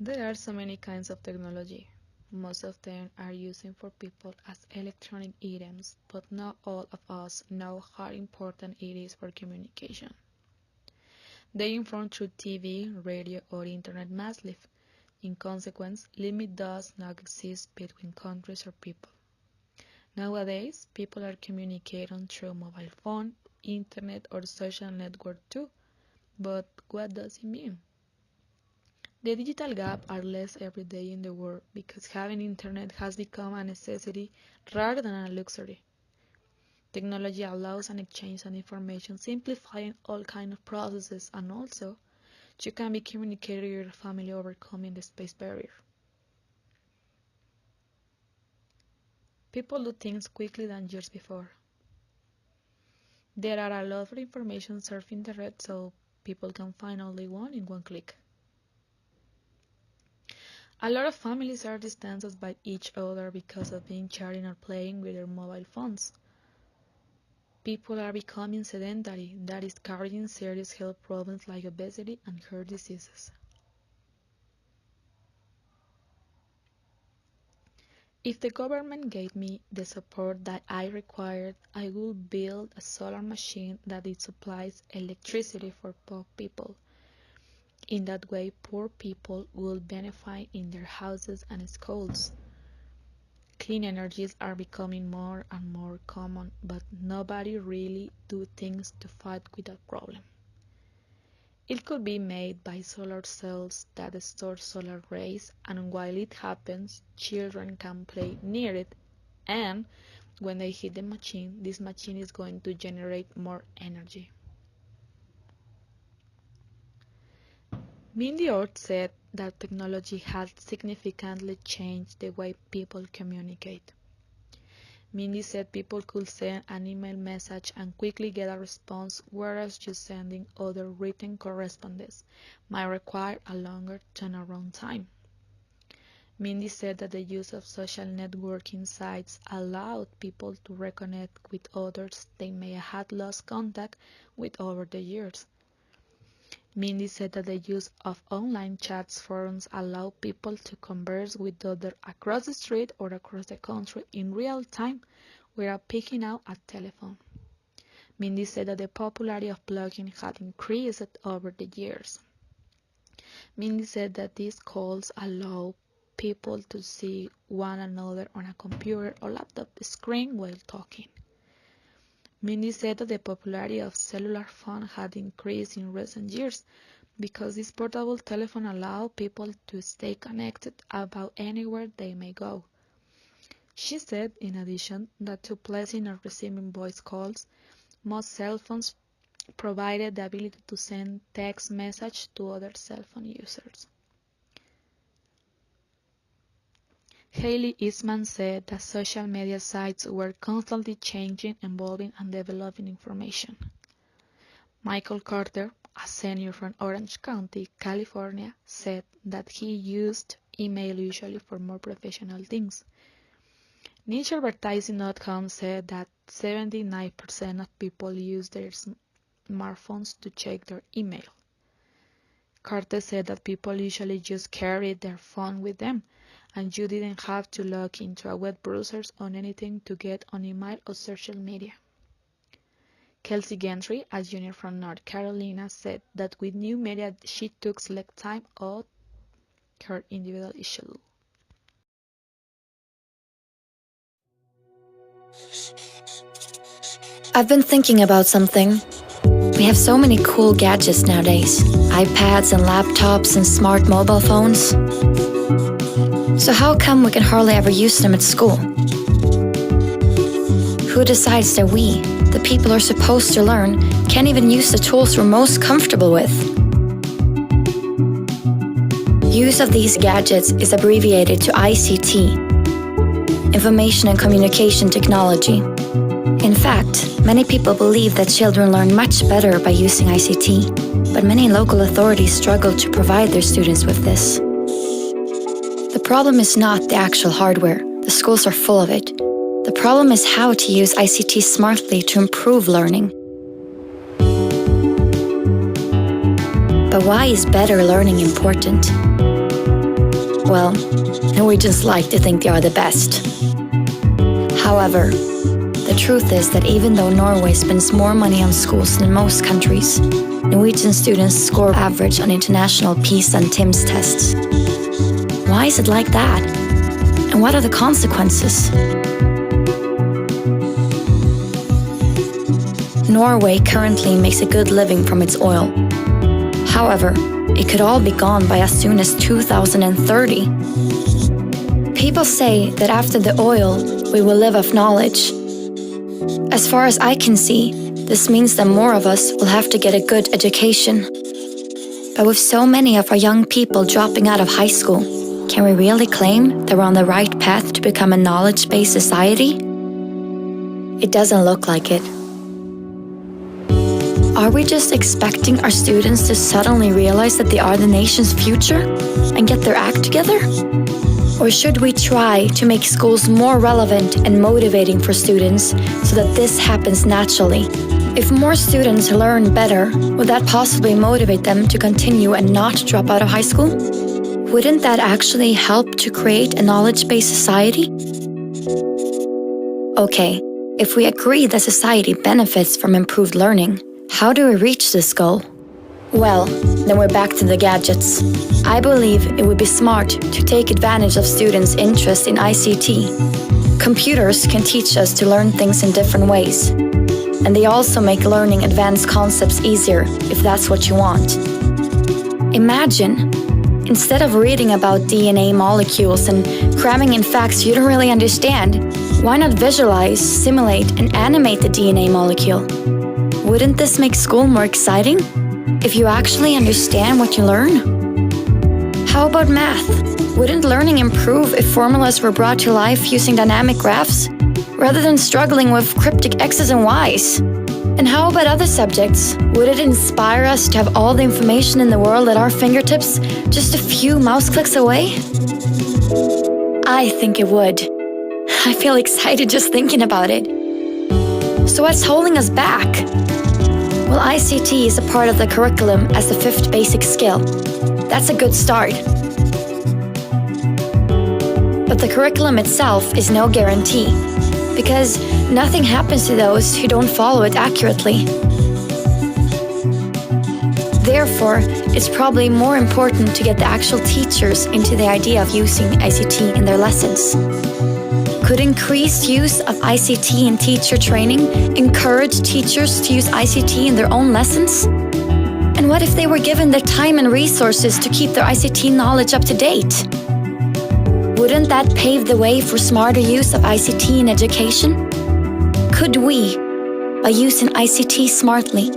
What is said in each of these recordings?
There are so many kinds of technology. Most of them are used for people as electronic items, but not all of us know how important it is for communication. They inform through TV, radio, or internet massively. In consequence, limit does not exist between countries or people. Nowadays, people are communicating through mobile phone, internet, or social network too. But what does it mean? The digital gap are less every day in the world because having internet has become a necessity rather than a luxury. Technology allows an exchange of information, simplifying all kinds of processes, and also you can be communicating with your family overcoming the space barrier. People do things quickly than years before. There are a lot of information surfing the net so people can find only one in one click. A lot of families are distanced by each other because of being chatting or playing with their mobile phones. People are becoming sedentary, that is carrying serious health problems like obesity and heart diseases. If the government gave me the support that I required, I would build a solar machine that it supplies electricity for poor people. In that way, poor people will benefit in their houses and schools. Clean energies are becoming more and more common, but nobody really do things to fight with that problem. It could be made by solar cells that store solar rays, and while it happens, children can play near it, and when they hit the machine, this machine is going to generate more energy. Mindy Orr said that technology has significantly changed the way people communicate. Mindy said people could send an email message and quickly get a response, whereas just sending other written correspondence might require a longer turnaround time. Mindy said that the use of social networking sites allowed people to reconnect with others they may have had lost contact with over the years. Mindy said that the use of online chats forums allow people to converse with others across the street or across the country in real time without picking up a telephone. Mindy said that the popularity of blogging had increased over the years. Mindy said that these calls allow people to see one another on a computer or laptop screen while talking. Mindy said that the popularity of cellular phones had increased in recent years because this portable telephone allowed people to stay connected about anywhere they may go. She said, in addition, that to placing or receiving voice calls, most cell phones provided the ability to send text messages to other cell phone users. Hayley Eastman said that social media sites were constantly changing, evolving, and developing information. Michael Carter, a senior from Orange County, California, said that he used email usually for more professional things. NicheAdvertising.com said that 79% of people use their smartphones to check their email. Carter said that people usually just carried their phone with them, and you didn't have to log into a web browser or anything to get on email or social media. Kelsey Gentry, a junior from North Carolina, said that with new media she took less time out her individual schedule. I've been thinking about something. We have so many cool gadgets nowadays. iPads and laptops and smart mobile phones. So how come we can hardly ever use them at school? Who decides that we, the people who are supposed to learn, can't even use the tools we're most comfortable with? Use of these gadgets is abbreviated to ICT, Information and Communication Technology. In fact, many people believe that children learn much better by using ICT, but many local authorities struggle to provide their students with this. The problem is not the actual hardware. The schools are full of it. The problem is how to use ICT smartly to improve learning. But why is better learning important? Well, Norwegians like to think they are the best. However, the truth is that even though Norway spends more money on schools than most countries, Norwegian students score average on international PISA and TIMSS tests. Why is it like that? And what are the consequences? Norway currently makes a good living from its oil. However, it could all be gone by as soon as 2030. People say that after the oil, we will live off knowledge. As far as I can see, this means that more of us will have to get a good education. But with so many of our young people dropping out of high school, can we really claim that we're on the right path to become a knowledge-based society? It doesn't look like it. Are we just expecting our students to suddenly realize that they are the nation's future and get their act together? Or should we try to make schools more relevant and motivating for students so that this happens naturally? If more students learn better, would that possibly motivate them to continue and not drop out of high school? Wouldn't that actually help to create a knowledge-based society? Okay, if we agree that society benefits from improved learning, how do we reach this goal? Well, then we're back to the gadgets. I believe it would be smart to take advantage of students' interest in ICT. Computers can teach us to learn things in different ways. And they also make learning advanced concepts easier, if that's what you want. Imagine, instead of reading about DNA molecules and cramming in facts you don't really understand, why not visualize, simulate, and animate the DNA molecule? Wouldn't this make school more exciting? If you actually understand what you learn? How about math? Wouldn't learning improve if formulas were brought to life using dynamic graphs, rather than struggling with cryptic X's and Y's? And how about other subjects? Would it inspire us to have all the information in the world at our fingertips, just a few mouse clicks away? I think it would. I feel excited just thinking about it. So what's holding us back? Well, ICT is a part of the curriculum as the 5th basic skill. That's a good start. But the curriculum itself is no guarantee, because nothing happens to those who don't follow it accurately. Therefore, it's probably more important to get the actual teachers into the idea of using ICT in their lessons. Could increased use of ICT in teacher training encourage teachers to use ICT in their own lessons? And what if they were given the time and resources to keep their ICT knowledge up to date? Wouldn't that pave the way for smarter use of ICT in education? Could we, by using ICT smartly,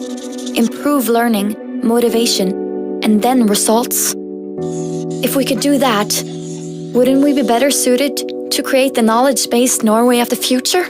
improve learning, motivation, and then results? If we could do that, wouldn't we be better suited to create the knowledge-based Norway of the future?